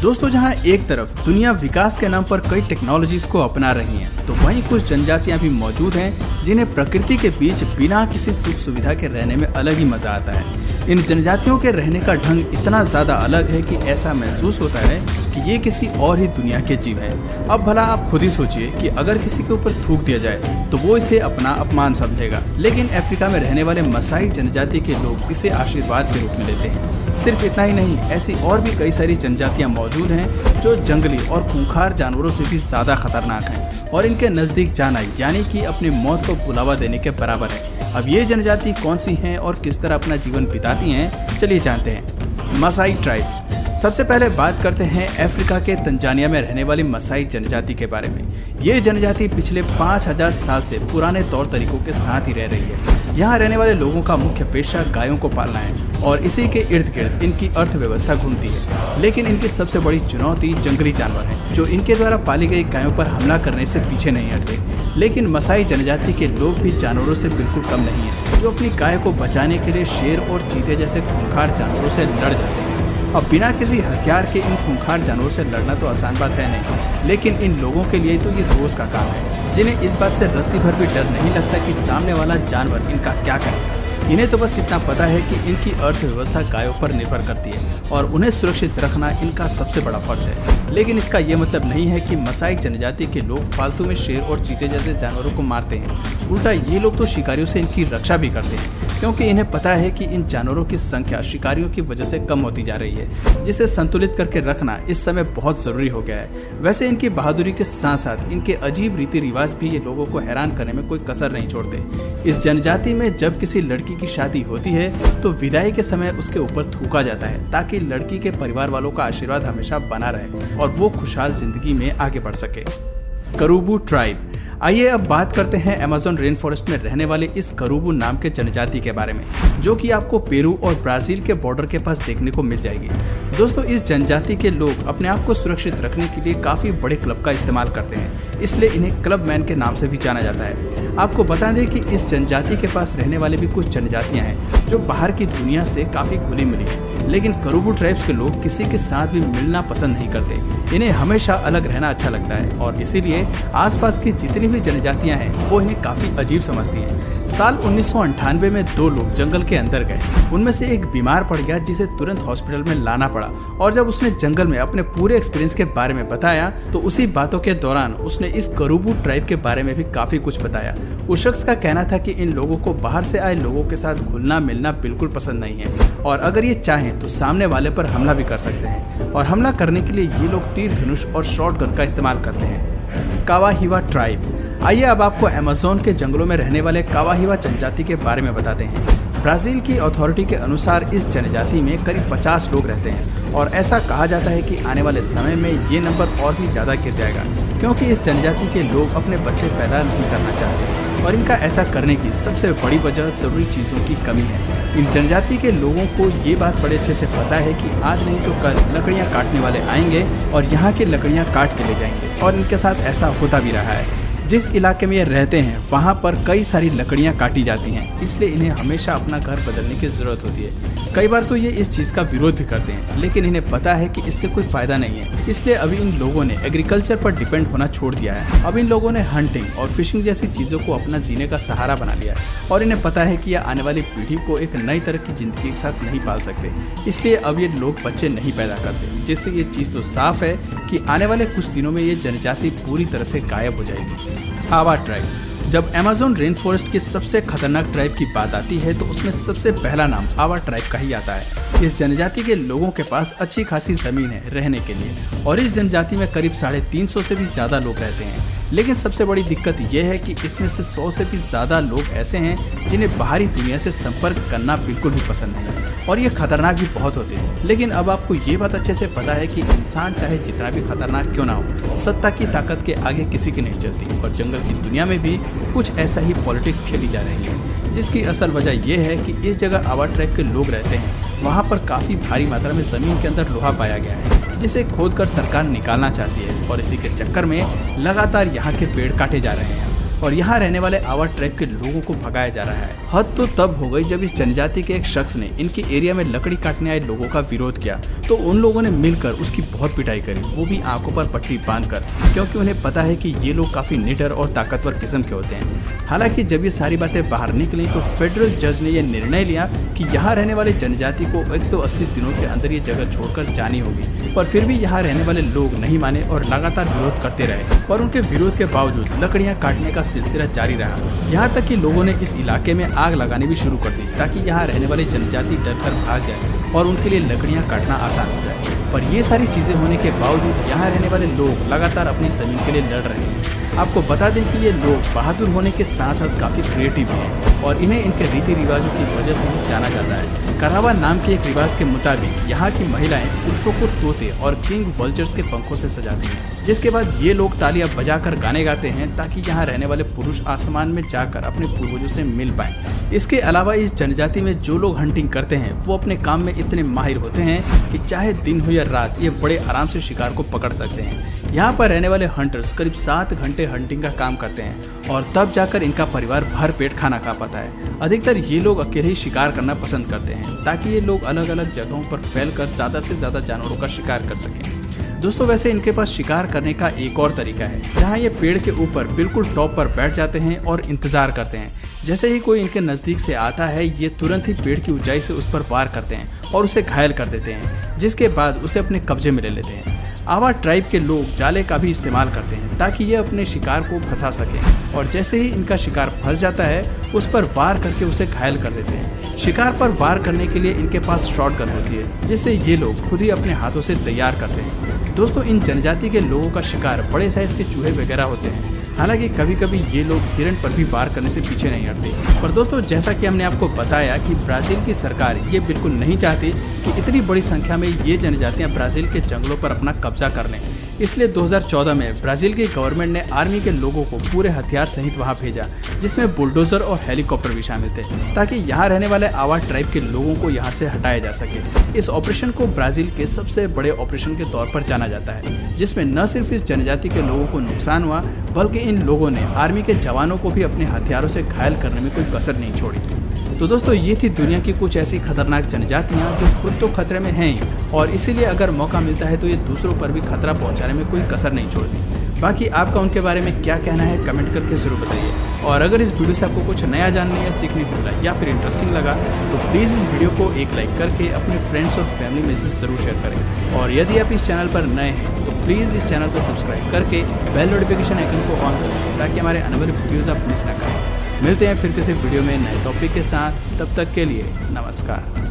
दोस्तों, जहां एक तरफ दुनिया विकास के नाम पर कई टेक्नोलॉजीज को अपना रही है, तो वहीं कुछ जनजातियां भी मौजूद हैं जिन्हें प्रकृति के बीच बिना किसी सुख सुविधा के रहने में अलग ही मजा आता है। इन जनजातियों के रहने का ढंग इतना ज्यादा अलग है कि ऐसा महसूस होता है कि ये किसी और ही दुनिया के जीव हैं। अब भला आप खुद ही सोचिए कि अगर किसी के ऊपर थूक दिया जाए तो वो इसे अपना अपमान समझेगा, लेकिन अफ्रीका में रहने वाले मसाई जनजाति के लोग इसे आशीर्वाद के रूप में लेते हैं। सिर्फ इतना ही नहीं, ऐसी और भी कई सारी जनजातियां मौजूद हैं जो जंगली और खूंखार जानवरों से भी ज्यादा खतरनाक हैं और इनके नजदीक जाना यानी कि अपनी मौत को बुलावा देने के बराबर है। अब ये जनजाति कौन सी हैं और किस तरह अपना जीवन बिताती हैं, चलिए जानते हैं। मसाई ट्राइब्स। सबसे पहले बात करते हैं अफ्रीका के तंजानिया में रहने वाली मसाई जनजाति के बारे में। ये जनजाति पिछले 5000 साल से पुराने तौर तरीकों के साथ ही रह रही है। यहाँ रहने वाले लोगों का मुख्य पेशा गायों को पालना है और इसी के इर्द गिर्द इनकी अर्थव्यवस्था घूमती है। लेकिन इनकी सबसे बड़ी चुनौती जंगली जानवर है, जो इनके द्वारा पाली गई गायों पर हमला करने से पीछे नहीं हटते। लेकिन मसाई जनजाति के लोग भी जानवरों से बिल्कुल कम नहीं है, जो अपनी गाय को बचाने के लिए शेर और चीते जैसे खूंखार जानवरों से लड़ जाते हैं। अब बिना किसी हथियार के इन खूंखार जानवरों से लड़ना तो आसान बात है नहीं, लेकिन इन लोगों के लिए तो ये रोज का काम है, जिन्हें इस बात से रत्ती भर भी डर नहीं लगता कि सामने वाला जानवर इनका क्या करेगा। इन्हें तो बस इतना पता है कि इनकी अर्थव्यवस्था गायों पर निर्भर करती है और उन्हें सुरक्षित रखना इनका सबसे बड़ा फर्ज है। लेकिन इसका ये मतलब नहीं है कि मसाई जनजाति के लोग फालतू में शेर और चीते जैसे जानवरों को मारते हैं। उल्टा ये लोग तो शिकारियों से इनकी रक्षा भी करते हैं, क्योंकि इन्हें पता है कि इन जानवरों की संख्या शिकारियों की वजह से कम होती जा रही है, जिसे संतुलित करके रखना इस समय बहुत जरूरी हो गया है। वैसे इनकी बहादुरी के साथ साथ इनके अजीब रीति रिवाज भी ये लोगों को हैरान करने में कोई कसर नहीं छोड़ते। इस जनजाति में जब किसी लड़की की शादी होती है तो विदाई के समय उसके ऊपर थूका जाता है, ताकि लड़की के परिवार वालों का आशीर्वाद हमेशा बना रहे और वो खुशहाल जिंदगी में आगे बढ़ सके। करूबू ट्राइब। आइए अब बात करते हैं अमेज़न रेन फॉरेस्ट में रहने वाले इस करूबू नाम के जनजाति के बारे में, जो कि आपको पेरू और ब्राजील के बॉर्डर के पास देखने को मिल जाएगी। दोस्तों, इस जनजाति के लोग अपने आप को सुरक्षित रखने के लिए काफी बड़े क्लब का इस्तेमाल करते हैं, इसलिए इन्हें क्लब मैन के नाम से भी जाना जाता है। आपको बता दें कि इस जनजाति के पास रहने वाले भी कुछ जनजातियां हैं जो बाहर की दुनिया से काफी खुली मिली है, लेकिन करूबू ट्राइब्स के लोग किसी के साथ भी मिलना पसंद नहीं करते। इन्हें हमेशा अलग रहना अच्छा लगता है और इसीलिए आसपास की जितनी भी जनजातियां हैं वो इन्हें काफी अजीब समझती हैं। साल 1998 में 2 लोग जंगल के अंदर गए। उनमें से एक बीमार पड़ गया, जिसे तुरंत हॉस्पिटल में लाना पड़ा, और जब उसने जंगल में अपने पूरे एक्सपीरियंस के बारे में बताया तो उसी बातों के दौरान उसने इस करूबू ट्राइब के बारे में भी काफी कुछ बताया। उस शख्स का कहना था कि इन लोगों को बाहर से आए लोगों के साथ घुलना मिलना बिल्कुल पसंद नहीं है और अगर ये चाहें तो सामने वाले पर हमला भी कर सकते हैं, और हमला करने के लिए ये लोग तीर धनुष और शॉटगन का इस्तेमाल करते हैं। कावाहिवा ट्राइब। आइए अब आपको अमेज़न के जंगलों में रहने वाले कावाहिवा जनजाति के बारे में बताते हैं। ब्राजील की अथॉरिटी के अनुसार इस जनजाति में करीब 50 लोग रहते हैं और ऐसा कहा जाता है कि आने वाले समय में ये नंबर और भी ज़्यादा गिर जाएगा, क्योंकि इस जनजाति के लोग अपने बच्चे पैदा नहीं करना चाहते और इनका ऐसा करने की सबसे बड़ी वजह ज़रूरी चीज़ों की कमी है। इन जनजाति के लोगों को ये बात बड़े अच्छे से पता है कि आज नहीं तो कल लकड़ियाँ काटने वाले आएंगे और यहाँ की लकड़ियाँ काट के ले जाएंगे, और इनके साथ ऐसा होता भी रहा है। जिस इलाके में ये रहते हैं वहाँ पर कई सारी लकड़ियाँ काटी जाती हैं, इसलिए इन्हें हमेशा अपना घर बदलने की ज़रूरत होती है। कई बार तो ये इस चीज़ का विरोध भी करते हैं, लेकिन इन्हें पता है कि इससे कोई फ़ायदा नहीं है, इसलिए अभी इन लोगों ने एग्रीकल्चर पर डिपेंड होना छोड़ दिया है। अब इन लोगों ने हंटिंग और फिशिंग जैसी चीज़ों को अपना जीने का सहारा बना लिया है और इन्हें पता है कि यह आने वाली पीढ़ी को एक नई तरह की ज़िंदगी के साथ नहीं पाल सकते, इसलिए अब ये लोग बच्चे नहीं पैदा करते, जिससे ये चीज़ तो साफ है कि आने वाले कुछ दिनों में ये जनजाति पूरी तरह से गायब हो जाएगी। आवा ट्राइब। जब अमेज़न रेन फॉरेस्ट की सबसे खतरनाक ट्राइब की बात आती है तो उसमें सबसे पहला नाम आवा ट्राइब का ही आता है। इस जनजाति के लोगों के पास अच्छी खासी जमीन है रहने के लिए और इस जनजाति में करीब 350 से भी ज़्यादा लोग रहते हैं। लेकिन सबसे बड़ी दिक्कत यह है कि इसमें से 100 से भी ज़्यादा लोग ऐसे हैं जिन्हें बाहरी दुनिया से संपर्क करना बिल्कुल भी पसंद नहीं है और ये खतरनाक भी बहुत होते हैं। लेकिन अब आपको ये बात अच्छे से पता है कि इंसान चाहे जितना भी खतरनाक क्यों ना हो, सत्ता की ताकत के आगे किसी की नहीं चलती और जंगल की दुनिया में भी कुछ ऐसा ही पॉलिटिक्स खेली जा रही है, जिसकी असल वजह यह है कि इस जगह आवा ट्राइब के लोग रहते हैं वहाँ पर काफ़ी भारी मात्रा में ज़मीन के अंदर लोहा पाया गया है, जिसे खोदकर सरकार निकालना चाहती है और इसी के चक्कर में लगातार यहाँ के पेड़ काटे जा रहे हैं और यहाँ रहने वाले आवा ट्राइब के लोगों को भगाया जा रहा है। हद तो तब हो गई जब इस जनजाति के एक शख्स ने इनके एरिया में लकड़ी काटने आए लोगों का विरोध किया तो उन लोगों ने मिलकर उसकी बहुत पिटाई करी, वो भी आंखों पर पट्टी बांधकर, क्योंकि उन्हें पता है कि ये लोग काफ़ी निडर और ताकतवर किस्म के होते हैं। हालांकि जब ये सारी बातें बाहर निकली तो फेडरल जज ने यह निर्णय लिया कि यहाँ रहने वाले जनजाति को 180 दिनों के अंदर ये जगह छोड़कर जानी होगी, पर फिर भी यहाँ रहने वाले लोग नहीं माने और लगातार विरोध करते रहे। और उनके विरोध के बावजूद लकड़ियाँ काटने का सिलसिला जारी रहा, यहाँ तक कि लोगों ने इस इलाके में आग लगानी भी शुरू कर दी ताकि यहाँ रहने वाले जनजाति डरकर भाग जाए और उनके लिए लकड़ियाँ काटना आसान हो जाए। पर ये सारी चीज़ें होने के बावजूद यहाँ रहने वाले लोग लगातार अपनी ज़मीन के लिए लड़ रहे हैं। आपको बता दें कि ये लोग बहादुर होने के साथ साथ काफ़ी क्रिएटिव हैं और इन्हें इनके रीति रिवाजों की वजह से ही जाना जाता है। करावा नाम के एक रिवाज के मुताबिक यहाँ की महिलाएं पुरुषों को तोते और किंग वल्चर्स के पंखों से सजाती हैं, जिसके बाद ये लोग तालियां बजाकर गाने गाते हैं ताकि यहाँ रहने वाले पुरुष आसमान में जाकर अपने पूर्वजों से मिल पाएं। इसके अलावा इस जनजाति में जो लोग हंटिंग करते हैं वो अपने काम में इतने माहिर होते हैं कि चाहे दिन हो या रात ये बड़े आराम से शिकार को पकड़ सकते हैं। यहाँ पर रहने वाले हंटर्स करीब 7 घंटे हंटिंग का काम करते हैं और तब जाकर इनका परिवार भर पेट खाना खा पाता है। अधिकतर ये लोग अकेले ही शिकार करना पसंद करते हैं ताकि ये लोग अलग अलग जगहों पर फैलकर ज़्यादा से ज़्यादा जानवरों का शिकार कर सकें। दोस्तों वैसे इनके पास शिकार करने का एक और तरीका है जहाँ ये पेड़ के ऊपर बिल्कुल टॉप पर बैठ जाते हैं और इंतजार करते हैं। जैसे ही कोई इनके नज़दीक से आता है ये तुरंत ही पेड़ की ऊंचाई से उस पर वार करते हैं और उसे घायल कर देते हैं, जिसके बाद उसे अपने कब्जे में ले लेते हैं। आवा ट्राइब के लोग जाले का भी इस्तेमाल करते हैं ताकि ये अपने शिकार को फंसा सकें और जैसे ही इनका शिकार फंस जाता है उस पर वार करके उसे घायल कर देते हैं। शिकार पर वार करने के लिए इनके पास शॉटगन होती है जिसे ये लोग खुद ही अपने हाथों से तैयार करते हैं। दोस्तों इन जनजाति के लोगों का शिकार बड़े साइज के चूहे वगैरह होते हैं। हालांकि कभी कभी ये लोग हिरण पर भी वार करने से पीछे नहीं हटते। पर दोस्तों जैसा कि हमने आपको बताया कि ब्राज़ील की सरकार ये बिल्कुल नहीं चाहती कि इतनी बड़ी संख्या में ये जनजातियां ब्राज़ील के जंगलों पर अपना कब्जा कर लें, इसलिए 2014 में ब्राज़ील की गवर्नमेंट ने आर्मी के लोगों को पूरे हथियार सहित वहां भेजा, जिसमें बुलडोजर और हेलीकॉप्टर भी शामिल थे ताकि यहाँ रहने वाले आवा ट्राइब के लोगों को यहाँ से हटाया जा सके। इस ऑपरेशन को ब्राज़ील के सबसे बड़े ऑपरेशन के तौर पर जाना जाता है, जिसमें न सिर्फ इस जनजाति के लोगों को नुकसान हुआ बल्कि इन लोगों ने आर्मी के जवानों को भी अपने हथियारों से घायल करने में कोई कसर नहीं छोड़ी। तो दोस्तों ये थी दुनिया की कुछ ऐसी खतरनाक जनजातियाँ जो खुद तो खतरे में हैं और इसीलिए अगर मौका मिलता है तो ये दूसरों पर भी खतरा पहुँचाने में कोई कसर नहीं छोड़ती। बाकी आपका उनके बारे में क्या कहना है कमेंट करके ज़रूर बताइए। और अगर इस वीडियो से आपको कुछ नया जानने या सीखने को मिला या फिर इंटरेस्टिंग लगा तो प्लीज़ इस वीडियो को एक लाइक करके अपने फ्रेंड्स और फैमिली में से ज़रूर शेयर करें। और यदि आप इस चैनल पर नए हैं तो प्लीज़ इस चैनल को सब्सक्राइब करके बेल नोटिफिकेशन आइकन को ऑन करें ताकि हमारे आने वाले वीडियोज़ आप मिस ना करें। मिलते हैं फिर किसी वीडियो में नए टॉपिक के साथ, तब तक के लिए नमस्कार।